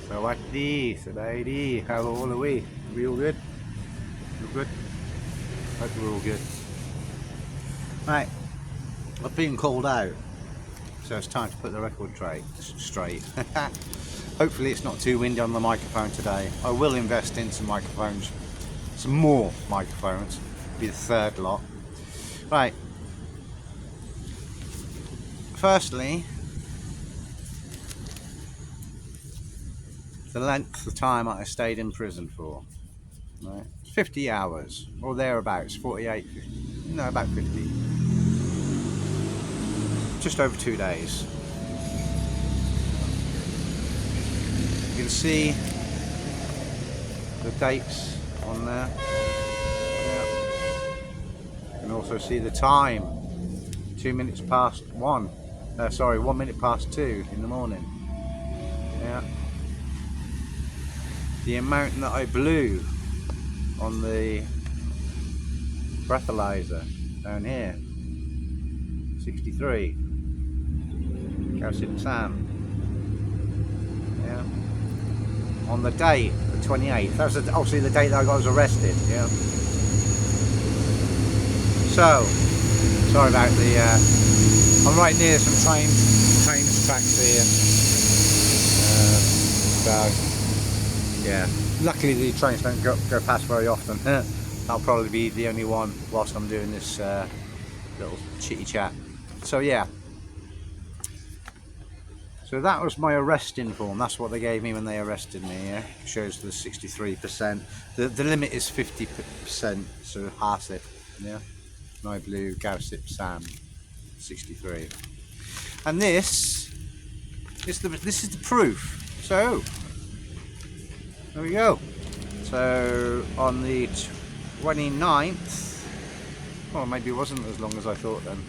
Sawadee, Sadaidi, how all are we? We all good? All good? Hope we're all good. Right, I've been called out, so it's time to put the record tray straight. Hopefully it's not too windy on the microphone today. I will invest in some microphones, some more microphones, be the third lot. Right, firstly, the length of time I stayed in prison for. Right, 50 hours or thereabouts, 48, 50, no, about 50. Just over 2 days. You can see the dates on there. Yeah. You can also see the time. 2 minutes past 1. 1 minute past 2 in the morning. Yeah. The amount that I blew on the breathalyzer down here, 63. Calcium Sam. Yeah. On the day, the 28th. That was obviously the date that I was arrested. Yeah. So, sorry about the. I'm right near some trains tracks here. So, yeah. Luckily, the trains don't go past very often. I'll probably be the only one whilst I'm doing this little chitty chat. So yeah. So that was my arresting form. That's what they gave me when they arrested me. Yeah, shows the 63%. The limit is 50%, so half it. Yeah, and I blew Gausip Sam 63. And this is the proof. So there we go. So on the 29th, well, maybe it wasn't as long as I thought then.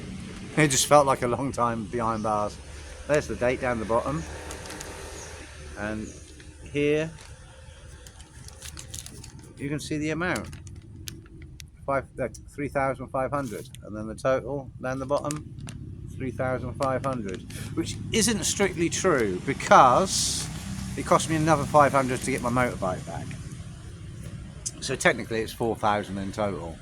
It just felt like a long time behind bars. There's the date down the bottom, and here you can see the amount, 3,500, and then the total down the bottom, 3,500, which isn't strictly true because it cost me another 500 to get my motorbike back. So technically it's 4,000 in total,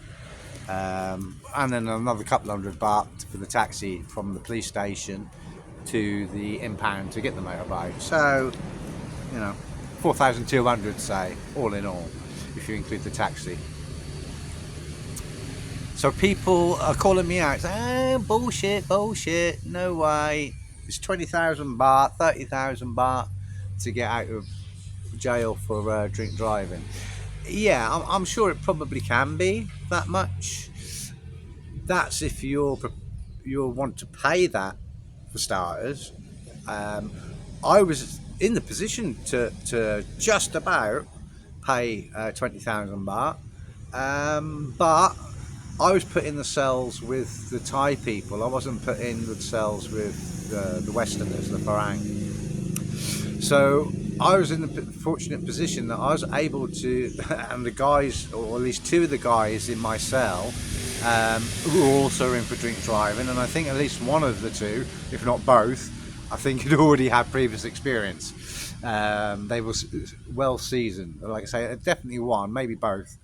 and then another couple hundred baht for the taxi from the police station to the impound to get the motorbike. So, you know, 4,200 say, all in all, if you include the taxi. So people are calling me out, saying, oh, bullshit, no way. It's 20,000 baht, 30,000 baht to get out of jail for drink driving. Yeah, I'm sure it probably can be that much. That's if you want to pay that, for starters. I was in the position to just about pay 20,000 baht, but I was put in the cells with the Thai people. I wasn't put in the cells with the Westerners, the Farang. So I was in the fortunate position that I was able to, and the guys, or at least two of the guys in my cell, who were also in for drink driving, and I think at least one of the two, if not both, I think had already had previous experience. They were well seasoned. Like I say, definitely one, maybe both,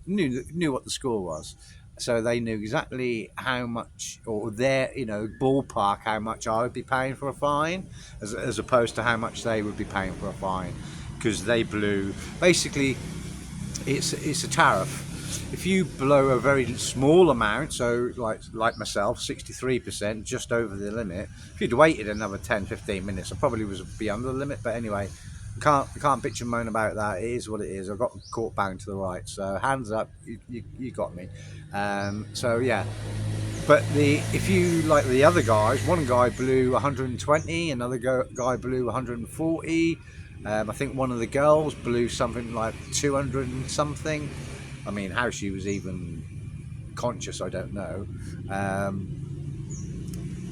knew what the score was. So they knew exactly how much, or their, ballpark, how much I would be paying for a fine, as opposed to how much they would be paying for a fine, because they blew. Basically, it's a tariff. If you blow a very small amount, so like myself, 63%, just over the limit. If you'd waited another 10-15 minutes, I probably would be under the limit. But anyway, can't bitch and moan about that. It is what it is. I got caught bang to the right. So hands up, you got me. So yeah. But if you like the other guys, one guy blew 120, another guy blew 140. I think one of the girls blew something like 200 and something. I mean, how she was even conscious, I don't know.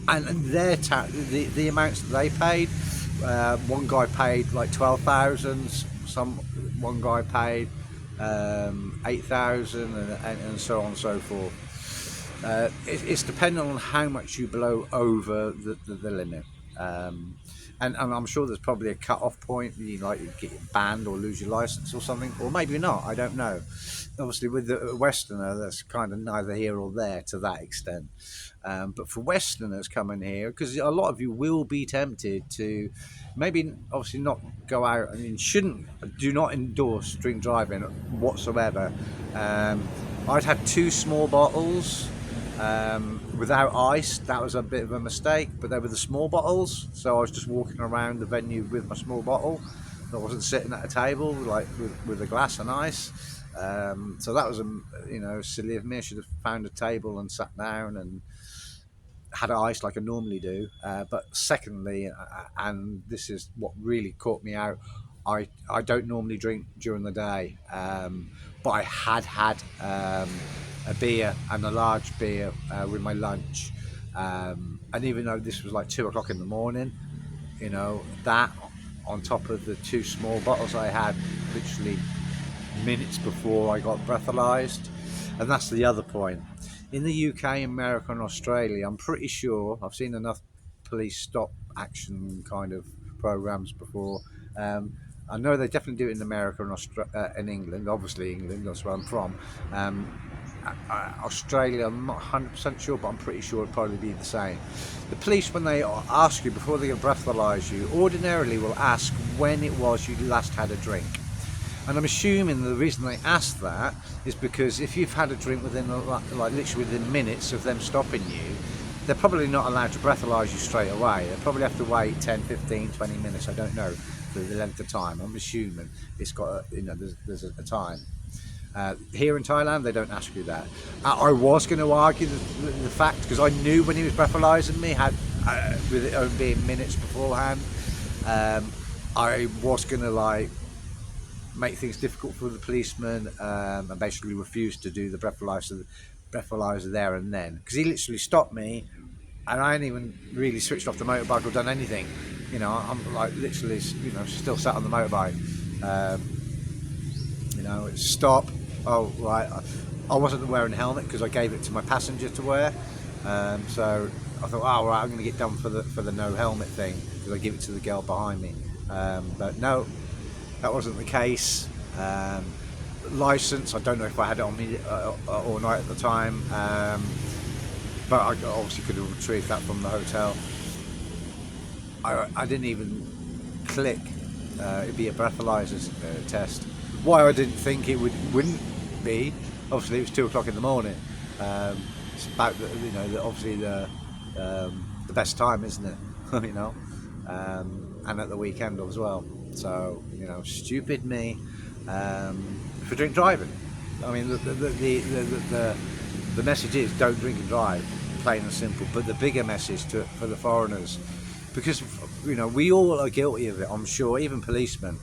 And their the amounts that they paid, one guy paid like 12,000. One guy paid 8,000, and so on and so forth. It's dependent on how much you blow over the limit. And I'm sure there's probably a cut-off point. You like you get banned or lose your license or something, or maybe not. I don't know. Obviously, with the Westerner, that's kind of neither here or there to that extent. But for Westerners coming here, because a lot of you will be tempted to, maybe obviously not go out. I mean, do not endorse drink driving whatsoever. I'd had 2 small bottles. Without ice, that was a bit of a mistake, but they were the small bottles, so I was just walking around the venue with my small bottle. I wasn't sitting at a table like with a glass and ice. So that was silly of me. I should have found a table and sat down and had ice like I normally do. But secondly, and this is what really caught me out, I don't normally drink during the day, but I had a beer, and a large beer, with my lunch. And even though this was like 2 o'clock in the morning, that on top of the 2 small bottles I had literally minutes before I got breathalyzed. And that's the other point. In the UK, America and Australia, I'm pretty sure I've seen enough police stop action kind of programs before. I know they definitely do it in America and in England. Obviously England, that's where I'm from. Australia, I'm not 100% sure, but I'm pretty sure it'd probably be the same. The police, when they ask you, before they breathalyse you, ordinarily will ask when it was you last had a drink. And I'm assuming the reason they ask that is because if you've had a drink within, like literally within minutes of them stopping you, they're probably not allowed to breathalyse you straight away. They probably have to wait 10, 15, 20 minutes, I don't know, for the length of time. I'm assuming it's got, there's a time. Here in Thailand, they don't ask you that. I was going to argue the fact, because I knew when he was breathalyzing me, with it only being minutes beforehand, I was going to make things difficult for the policeman, and basically refuse to do the breathalyzer there and then, because he literally stopped me, and I hadn't even really switched off the motorbike or done anything. I'm like literally, still sat on the motorbike. Stop. Oh, right. I wasn't wearing a helmet because I gave it to my passenger to wear. So I thought, oh, right, I'm going to get done for the no helmet thing because I give it to the girl behind me. But no, that wasn't the case. License, I don't know if I had it on me all night at the time. But I obviously could have retrieved that from the hotel. I didn't even click it'd be a breathalyzer test. Why I didn't think it wouldn't be, obviously it was 2 o'clock in the morning. It's about obviously the best time, isn't it? And at the weekend as well. So stupid me for drink driving. I mean the message is don't drink and drive, plain and simple. But the bigger message for the foreigners, because we all are guilty of it, I'm sure, even policemen.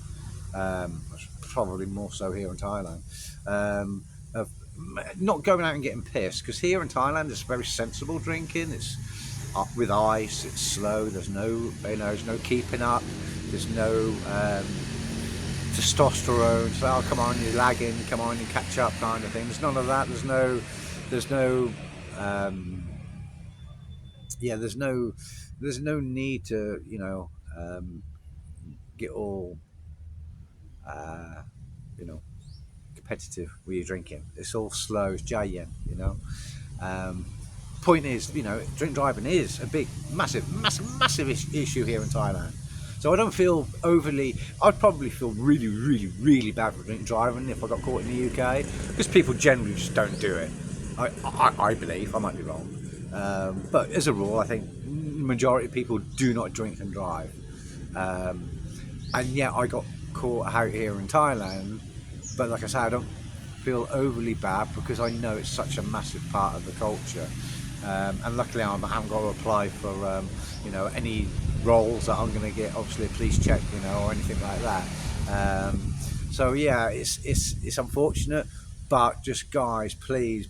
Probably more so here in Thailand, of not going out and getting pissed, because here in Thailand it's very sensible drinking. It's with ice, it's slow, there's no keeping up, there's no testosterone, so oh, come on, you're lagging, come on, you catch up kind of thing. There's none of that. There's no need to get all competitive with your drinking. It's all slow, it's jayen, Point is, drink driving is a big, massive issue here in Thailand. So I don't feel I'd probably feel really, really, really bad for drink driving if I got caught in the UK, because people generally just don't do it. I believe, I might be wrong. But as a rule, I think majority of people do not drink and drive. And yet I got caught out here in Thailand, but like I say, I don't feel overly bad because I know it's such a massive part of the culture. And luckily I haven't got to apply for any roles that I'm going to get, obviously a police check, or anything like that. So yeah, it's unfortunate, but just guys, please,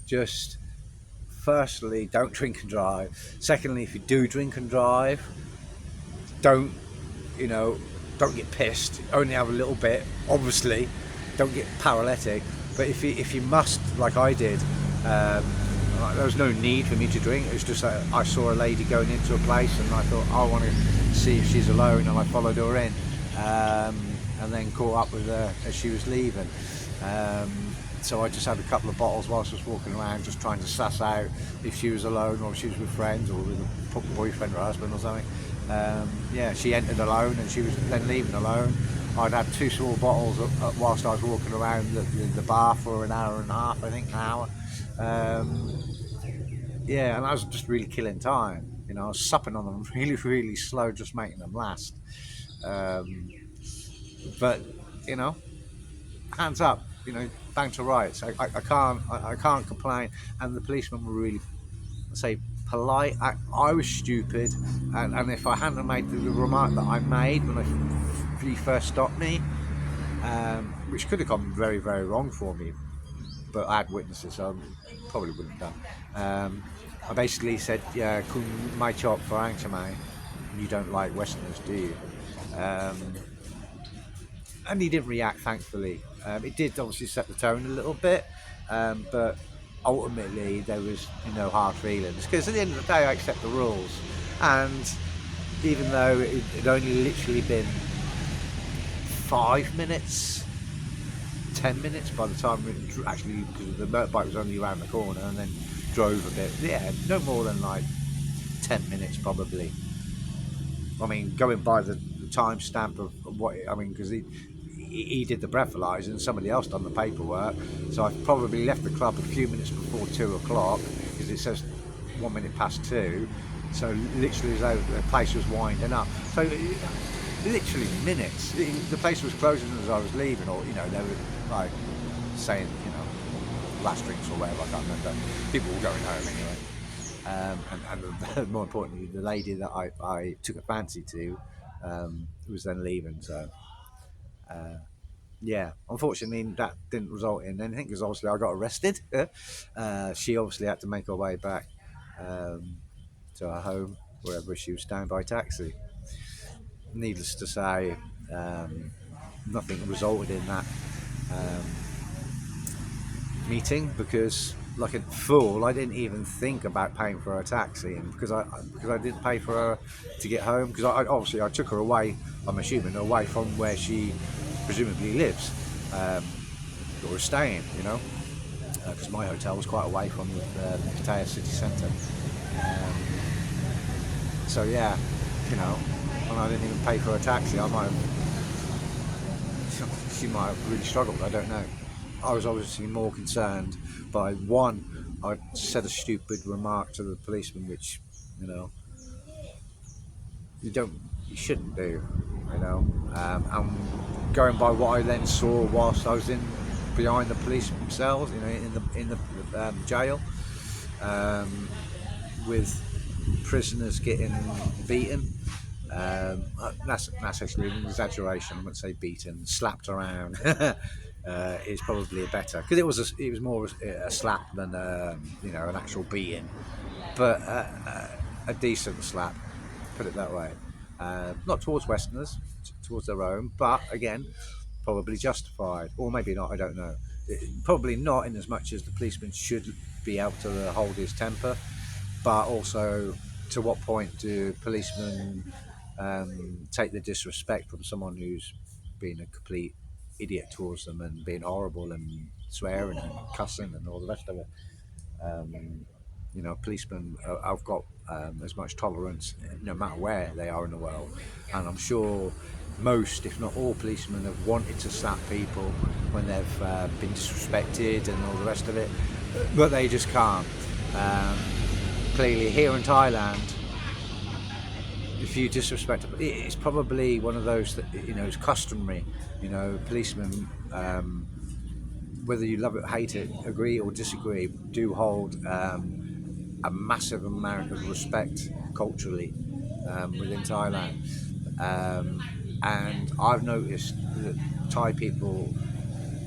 just firstly, don't drink and drive. Secondly, if you do drink and drive, don't get pissed. Only have a little bit. Obviously, don't get paralytic. But if you must, like I did, There was no need for me to drink. It was just that I saw a lady going into a place, and I thought I want to see if she's alone, and I followed her in, and then caught up with her as she was leaving. So I just had a couple of bottles whilst I was walking around, just trying to suss out if she was alone or if she was with friends or with a boyfriend or husband or something. Yeah, she entered alone and she was then leaving alone. I'd had 2 small bottles whilst I was walking around the bar for an hour and a half, I think, an hour. Yeah, and I was just really killing time. You know, I was supping on them really, really slow, just making them last. But you know, hands up, you know, down to rights. I can't complain. And the policemen were really, say, polite. I was stupid, and if I hadn't made the remark that I made when he first stopped me, which could have gone very, very wrong for me, but I had witnesses, so I probably wouldn't have done. I basically said, yeah, my chop for Angtamai, you don't like Westerners, do you? And he didn't react, thankfully. It did obviously set the tone a little bit, but ultimately there was hard feelings, because at the end of the day I accept the rules, and even though it had only literally been 5 minutes, 10 minutes by the time we actually, because the motorbike was only around the corner, and then drove a bit, yeah, no more than like 10 minutes probably. I mean, going by the timestamp of what, I mean, because he did the breathalyzer and somebody else done the paperwork, so I probably left the club a few minutes before 2 o'clock, because it says 1 minute past 2, so literally as though the place was winding up. So literally minutes. The place was closing as I was leaving, or they were like saying last drinks or whatever, I can't remember. People were going home anyway. And more importantly, the lady that I took a fancy to was then leaving. So yeah, unfortunately that didn't result in anything, because obviously I got arrested. She obviously had to make her way back to her home, wherever she was staying, by taxi. Needless to say, nothing resulted in that meeting, because like a fool I didn't even think about paying for her taxi, and because I didn't pay for her to get home, because I took her away, I'm assuming away from where she presumably lives, or was staying, because my hotel was quite away from the Pattaya city centre, so yeah, and I didn't even pay for her taxi. She might have really struggled, I don't know. I was obviously more concerned by one, I said a stupid remark to the policeman, which you shouldn't do, and going by what I then saw whilst I was behind the police cells, in the jail, with prisoners getting beaten. That's actually an exaggeration. I wouldn't say beaten, slapped around. Is probably better, because it was more a slap than an actual beating, but a decent slap, put it that way. Not towards Westerners, towards their own, but again, probably justified, or maybe not. I don't know. Probably not, in as much as the policeman should be able to hold his temper, but also, to what point do policemen take the disrespect from someone who's been a complete idiot towards them, and being horrible and swearing and cussing and all the rest of it? Policemen have got as much tolerance no matter where they are in the world, and I'm sure most, if not all, policemen have wanted to slap people when they've been disrespected and all the rest of it, but they just can't. Clearly here in Thailand, if you disrespect, it's probably one of those that is customary. Policemen, whether you love it, hate it, agree or disagree, do hold a massive amount of respect culturally within Thailand, and I've noticed that Thai people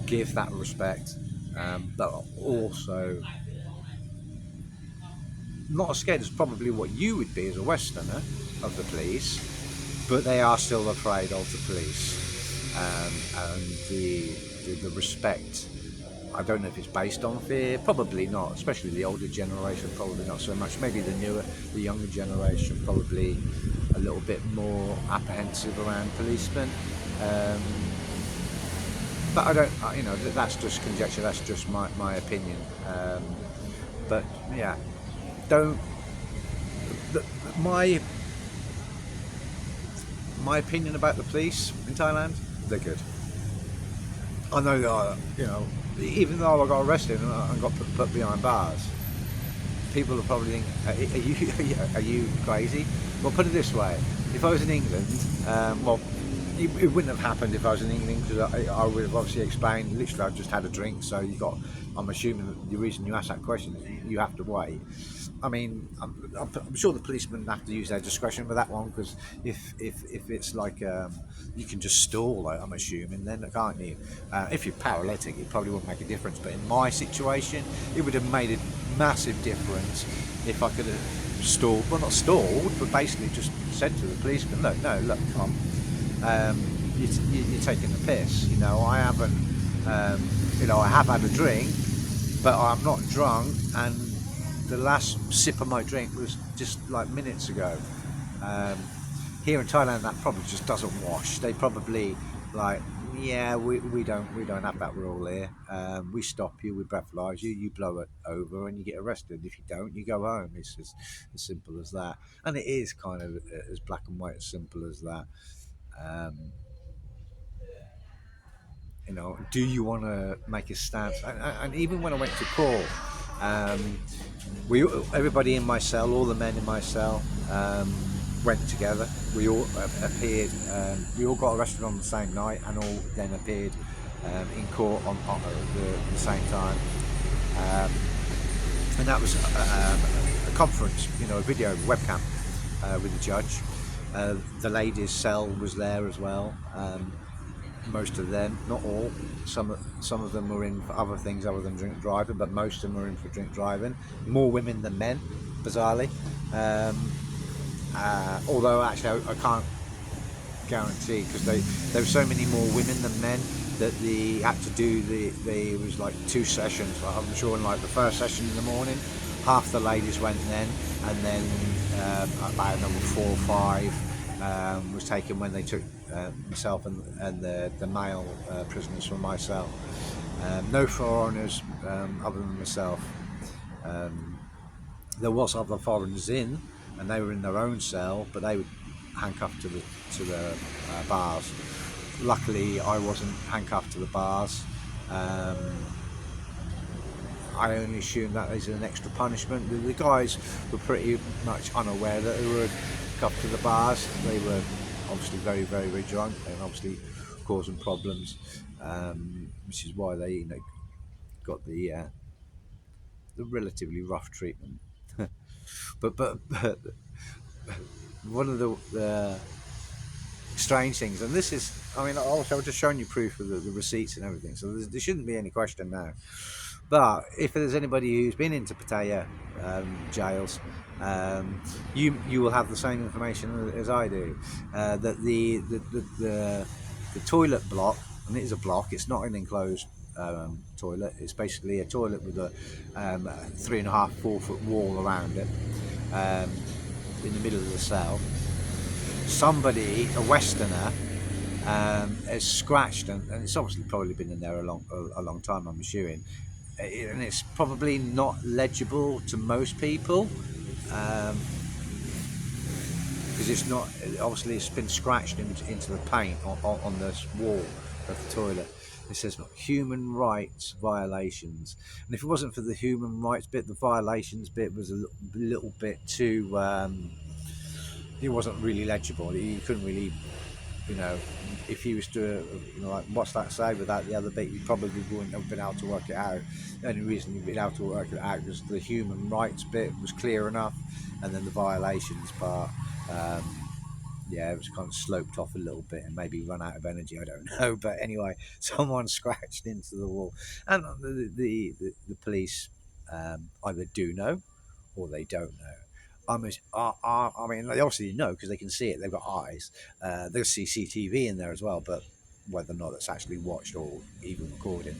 give that respect, but also not as scared as probably what you would be as a Westerner of the police, but they are still afraid of the police, and the respect I don't know if it's based on fear. Probably not, especially the older generation. Probably not so much. Maybe the younger generation, probably a little bit more apprehensive around policemen. Um, but I don't. That's just conjecture. That's just my opinion. But yeah, don't. The, my my opinion about the police in Thailand, they're good. I know that even though I got arrested and got put behind bars, people are probably thinking, are you crazy? Well, put it this way: if I was in England, well, it wouldn't have happened if I was in England because I would have obviously explained. Literally, I've just had a drink, so you got. I'm assuming that the reason you asked that question is you have to wait. I mean, I'm sure the policemen have to use their discretion with that one because if it's like you can just stall, I'm assuming, then can't you? If you're paralytic, it probably wouldn't make a difference. But in my situation, it would have made a massive difference if I could have stalled. Well, not stalled, but basically just said to the policeman, look, no, look, come on. You're taking the piss. I haven't. I have had a drink, but I'm not drunk, and the last sip of my drink was just like minutes ago. Um, Here in Thailand, that probably just doesn't wash. They probably like, yeah, we don't have that rule here. We stop you, we breathalyse you, you blow it over, and you get arrested. If you don't, you go home. It's just as simple as that, and it is kind of as black and white, as simple as that. Um, do you want to make a stance? And even when I went to court, um, we everybody in my cell, all the men in my cell, went together. We all appeared. We all got arrested on the same night, and all then appeared in court on the same time. Um, and that was a conference, a video webcam with the judge. The ladies' cell was there as well. Most of them, not all. Some of them were in for other things other than drink driving, but most of them were in for drink driving. More women than men, bizarrely. Although actually, I can't guarantee because there were so many more women than men that they had to do it was like two sessions. I'm sure in like the first session in the morning, half the ladies went then, and then about number 4 or 5 was taken when they took myself and the male prisoners from my cell. No foreigners other than myself. There was other foreigners in, and they were in their own cell, but they were handcuffed to the bars. Luckily, I wasn't handcuffed to the bars. I only assumed that is an extra punishment. The guys were pretty much unaware that they were cuffed to the bars. They were obviously very, very, very drunk and obviously causing problems, which is why they got the relatively rough treatment. But one of the strange things, and this is, I mean, also I've just shown you proof of the receipts and everything, so there shouldn't be any question now. But if there's anybody who's been into Pattaya jails, you will have the same information as I do. That the toilet block, and it is a block. It's not an enclosed toilet. It's basically a toilet with a 3.5, 4 foot wall around it in the middle of the cell. Somebody, a Westerner, has scratched, and it's obviously probably been in there a long time, I'm assuming, and it's probably not legible to most people because it's not, obviously it's been scratched into the paint on this wall of the toilet. It says human rights violations, and if it wasn't for the human rights bit, the violations bit was a little bit too it wasn't really legible. You couldn't really, if he was to, like, what's that say without the other bit, you probably wouldn't have been able to work it out. The only reason you'd been able to work it out was the human rights bit was clear enough, and then the violations part, it was kind of sloped off a little bit and maybe run out of energy. I don't know, but anyway, someone scratched into the wall, and the police either do know or they don't know. I mean, they obviously know because they can see it. They've got eyes. There's CCTV in there as well, but whether or not it's actually watched or even recording.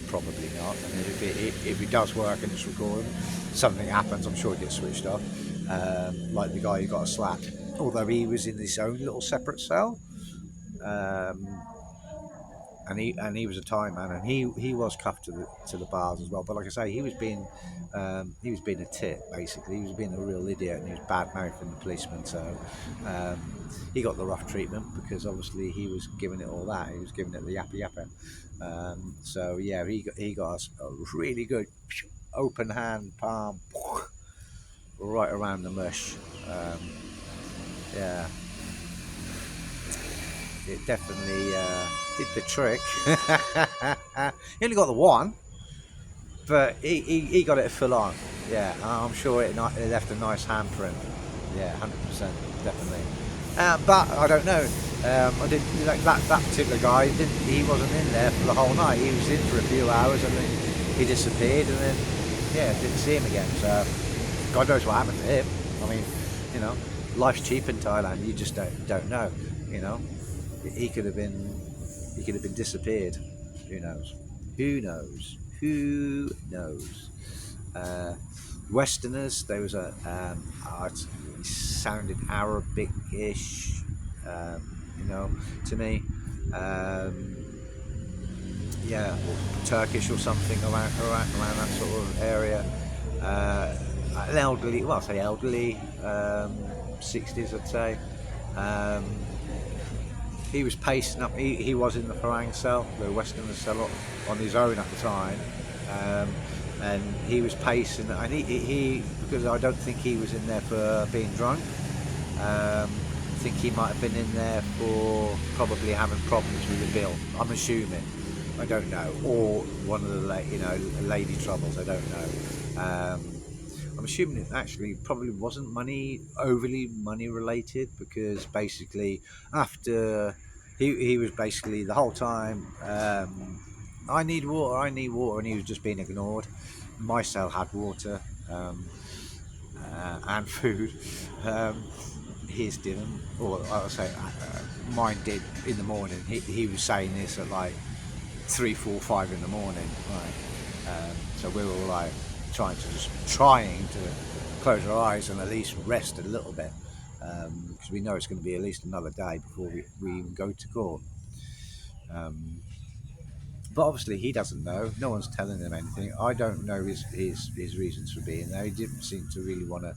Probably not. I mean, if it does work and it's recording, something happens, I'm sure it gets switched off. Like the guy who got a slap, although he was in his own little separate cell. Um, and he was a Thai man, and he was cuffed to the bars as well. But like I say, he was being a tit basically. He was being a real idiot, and he was bad mouthing the policeman. So he got the rough treatment because obviously he was giving it all that. He was giving it the yappa yappa. So yeah, he got us a really good open hand palm right around the mush. Yeah. It definitely did the trick. He only got the one, but he got it full on. Yeah, I'm sure it left a nice handprint. Yeah, 100%, definitely. But I don't know. I didn't like that particular guy. He wasn't in there for the whole night. He was in for a few hours and then he disappeared, and then didn't see him again. So God knows what happened to him. I mean, life's cheap in Thailand. You just don't know. He could have been disappeared. Who knows? Who knows? Who knows? Westerners. There was it sounded Arabic-ish. To me. Or Turkish or something around that sort of area. An elderly. Well, I say elderly. 60s, I'd say. He was pacing up. He was in the Farang cell, the Westerner cell, on his own at the time, and he was pacing. And he because I don't think he was in there for being drunk. I think he might have been in there for probably having problems with the bill. I'm assuming. I don't know, or one of the lady troubles. I don't know. I'm assuming it actually probably wasn't overly money related, because basically after he was basically the whole time, I need water, and he was just being ignored. My cell had water and food. His didn't, or I'll say mine did in the morning. He was saying this at like 3, 4, 5 in the morning, right? So we were all like trying to close our eyes and at least rest a little bit, because we know it's going to be at least another day before we even go to court. But obviously he doesn't know. No one's telling him anything. I don't know his reasons for being there. He didn't seem to really want to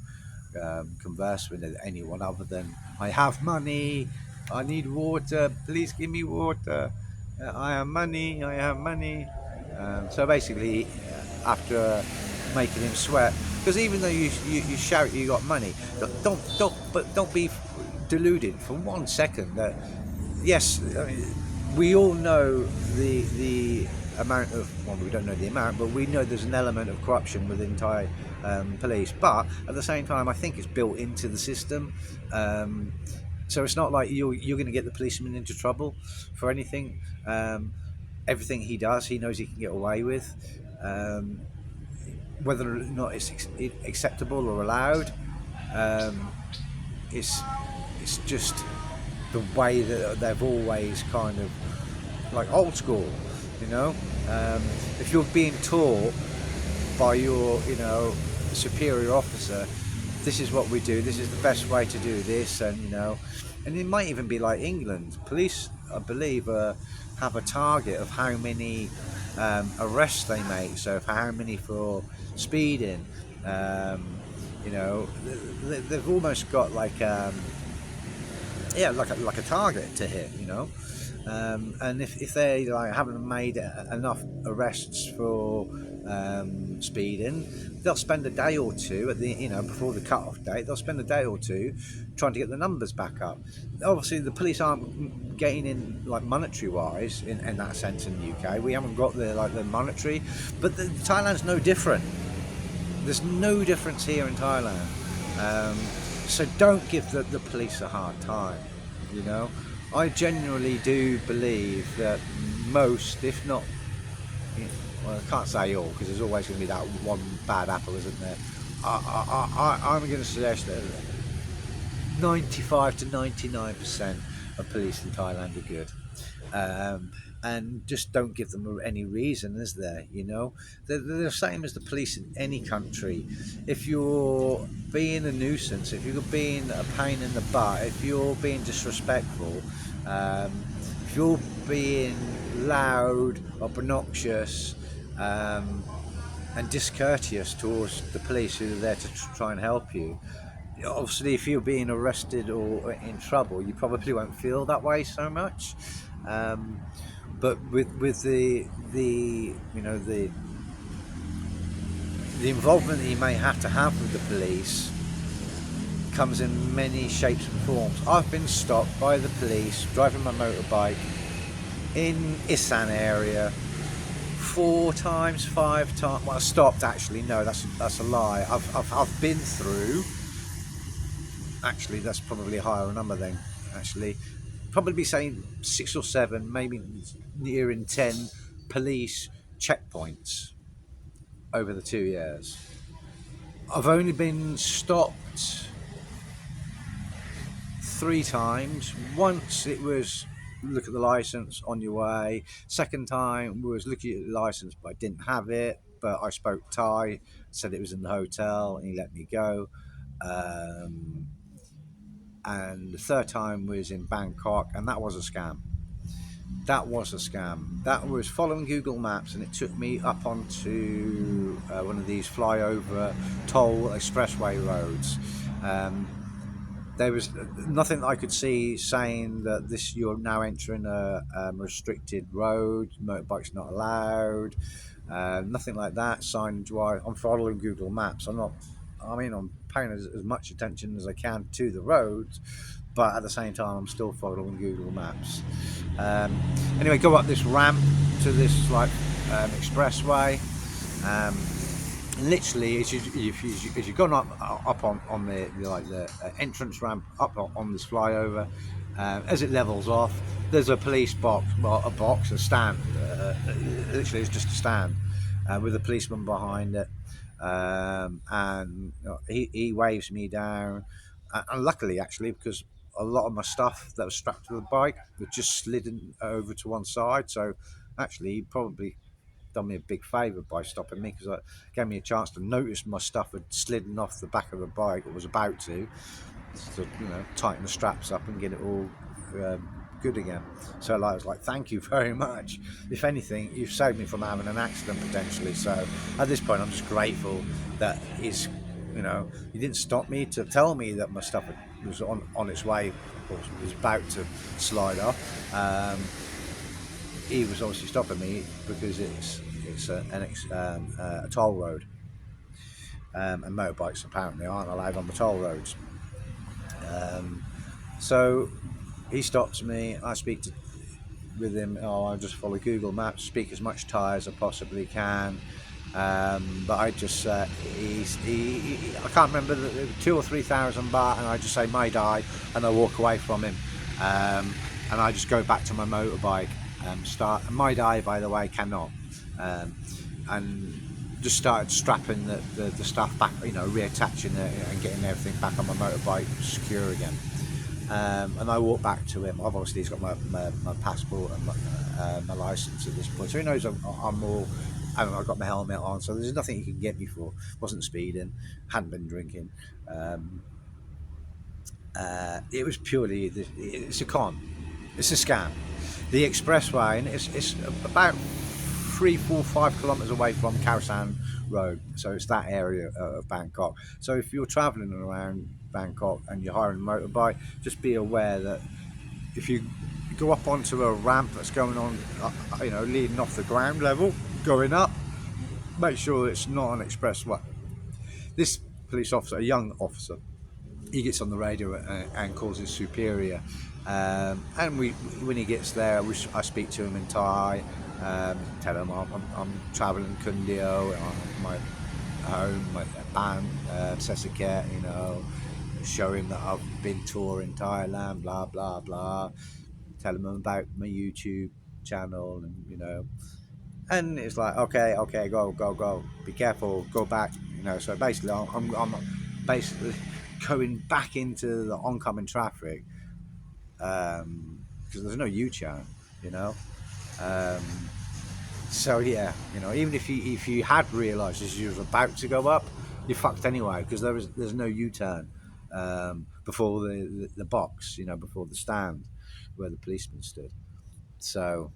converse with anyone other than, I have money, I need water, please give me water, I have money. So basically, after making him sweat, because even though you shout you got money, don't be deluded for 1 second that yes, I mean, we all know the amount of, well, we don't know the amount, but we know there's an element of corruption within Thai police, but at the same time I think it's built into the system. So it's not like you're going to get the policeman into trouble for anything. Everything he does, he knows he can get away with. Whether or not it's acceptable or allowed, it's just the way that they've always kind of, like old school, if you're being taught by your superior officer, this is what we do, this is the best way to do this, and it might even be like England police, I believe, have a target of how many arrests they make, so for how many for speeding, they've almost got like a target to hit, and if they haven't made enough arrests for speeding, they'll spend a day or two at the before the cut-off date. They'll spend a day or two trying to get the numbers back up. Obviously, the police aren't getting in like monetary wise in that sense in the UK. We haven't got the monetary, but Thailand's no different. There's no difference here in Thailand. So don't give the police a hard time. I genuinely do believe that most, if not, well, I can't say all, because there's always going to be that one bad apple, isn't there? I'm going to suggest that 95 to 99% of police in Thailand are good. um, and just don't give them any reason, is there? They're the same as the police in any country. If you're being a nuisance, if you're being a pain in the butt, if you're being disrespectful, um, if you're being loud, obnoxious, um, and discourteous towards the police who are there to try and help you, obviously if you're being arrested or in trouble, you probably won't feel that way so much. um, but with the involvement that you may have to have with the police comes in many shapes and forms. I've been stopped by the police driving my motorbike in Isan area 4 times, 5 times. Well, I stopped actually. No, that's a lie. I've been through. Actually, that's probably a higher number then. Actually, probably saying 6 or 7, maybe nearing 10 police checkpoints over the 2 years. I've only been stopped 3 times. Once it was look at the license on your way. Second time was looking at the license, but I didn't have it. But I spoke Thai, said it was in the hotel, and he let me go. Um, and the third time was in Bangkok, and that was a scam. That was a scam. That was following Google Maps, and it took me up onto one of these flyover toll expressway roads. There was nothing that I could see saying that you're now entering a restricted road, motorbikes not allowed, nothing like that. Signage wise, I'm following Google Maps. I'm paying as much attention as I can to the roads, but at the same time, I'm still following Google Maps. Anyway, go up this ramp to this expressway. Literally, as you've gone up on the entrance ramp up on this flyover, as it levels off, there's a police box, a stand. Literally, it's just a stand with a policeman behind it, and he waves me down. And luckily, actually, because a lot of my stuff that was strapped to the bike was just slidden over to one side, so actually, he probably done me a big favour by stopping me, because it gave me a chance to notice my stuff had slidden off the back of the bike, or was about to tighten the straps up and get it all good again. So I was like, thank you very much. If anything, you've saved me from having an accident potentially. So at this point, I'm just grateful that he didn't stop me to tell me that my stuff was on its way, or was about to slide off. He was obviously stopping me because it's a toll road, and motorbikes apparently aren't allowed on the toll roads. So he stops me. I speak with him. I just follow Google Maps, speak as much Thai as I possibly can. But I just I can't remember, 2,000 or 3,000 baht, and I just say my die, and I walk away from him, and I just go back to my motorbike. Start my die, by the way, cannot, and just started strapping the stuff back, reattaching it and getting everything back on my motorbike secure again. And I walk back to him. Obviously, he's got my passport and my license at this point, so he knows I'm all. I've got my helmet on, so there's nothing he can get me for. Wasn't speeding, hadn't been drinking. It was purely it's a con, it's a scam. The expressway, and it's about 3, 4, 5 kilometres away from Khao San Road, so it's that area of Bangkok. So if you're travelling around Bangkok and you're hiring a motorbike, just be aware that if you go up onto a ramp that's going on, leading off the ground level, going up, make sure it's not an expressway. This police officer, a young officer, he gets on the radio and calls his superior. And when he gets there, I speak to him in Thai, tell him I'm travelling Kundio, my home, my band, Si-Keo, show him that I've been touring Thailand, blah, blah, blah. Tell him about my YouTube channel, and it's like, okay, go, be careful, go back, So basically, I'm basically going back into the oncoming traffic, because there's no U-turn. you know. Um, so yeah, even if you had realised as you was about to go up, you're fucked anyway because there's no U-turn before the box, before the stand where the policeman stood. So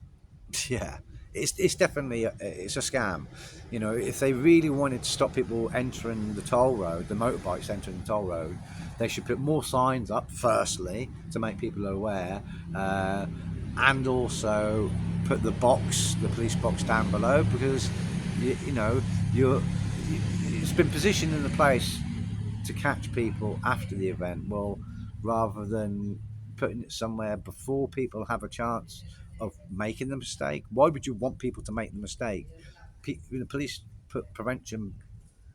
yeah, it's definitely it's a scam. If they really wanted to stop people entering the toll road, the motorbikes entering the toll road, they should put more signs up. Firstly, to make people aware, uh, and also put the police box down below because you know you're it's been positioned in the place to catch people after the event. Well, rather than putting it somewhere before people have a chance of making the mistake, why would you want people to make the mistake? The police put prevention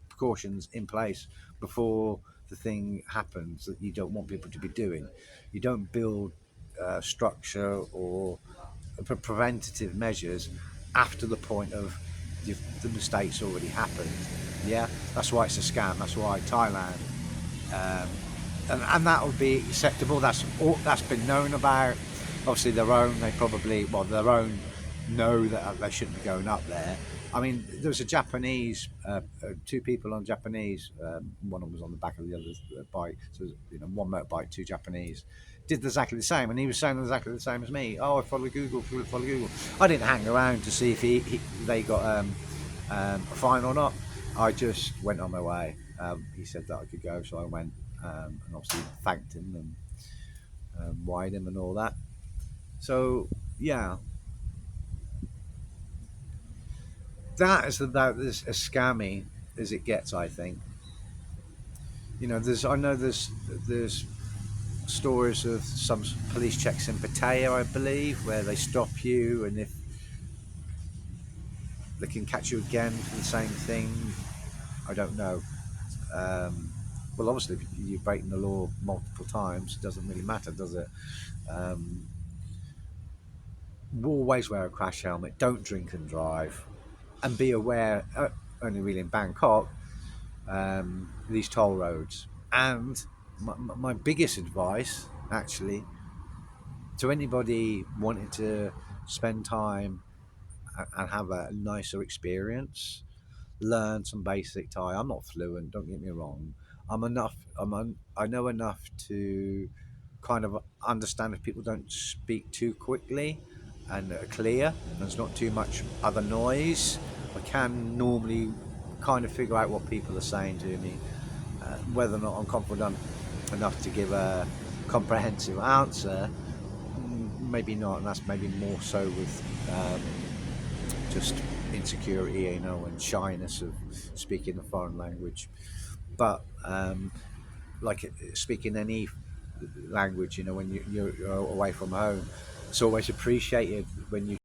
precautions in place before the thing happens that you don't want people to be doing. You don't build structure or preventative measures after the point of the mistakes already happened. Yeah, that's why it's a scam. That's why Thailand, um, and that would be acceptable. That's been known about. Obviously, their own know that they shouldn't be going up there. I mean, there was a Japanese, two people on Japanese. One of them was on the back of the other's bike. So one motorbike, two Japanese, did exactly the same, and he was saying exactly the same as me. Oh, I follow Google, follow Google. I didn't hang around to see if they got a fine or not. I just went on my way. He said that I could go, so I went, and obviously thanked him and wide him and all that. So yeah, that is about as scammy as it gets. I think. I know there's stories of some police checks in Pattaya, I believe, where they stop you, and if they can catch you again for the same thing, I don't know. Um, well, obviously, if you're breaking the law multiple times, it doesn't really matter, does it? Um, Always wear a crash helmet. Don't drink and drive, and be aware. Only really in Bangkok, these toll roads. And my biggest advice, actually, to anybody wanting to spend time and have a nicer experience, learn some basic Thai. I'm not fluent, don't get me wrong. I know enough to kind of understand if people don't speak too quickly and are clear. There's not too much other noise. I can normally kind of figure out what people are saying to me. Whether or not I'm confident enough to give a comprehensive answer, maybe not, and that's maybe more so with just insecurity, and shyness of speaking a foreign language. But like speaking any language, when you're away from home, it's always appreciated when you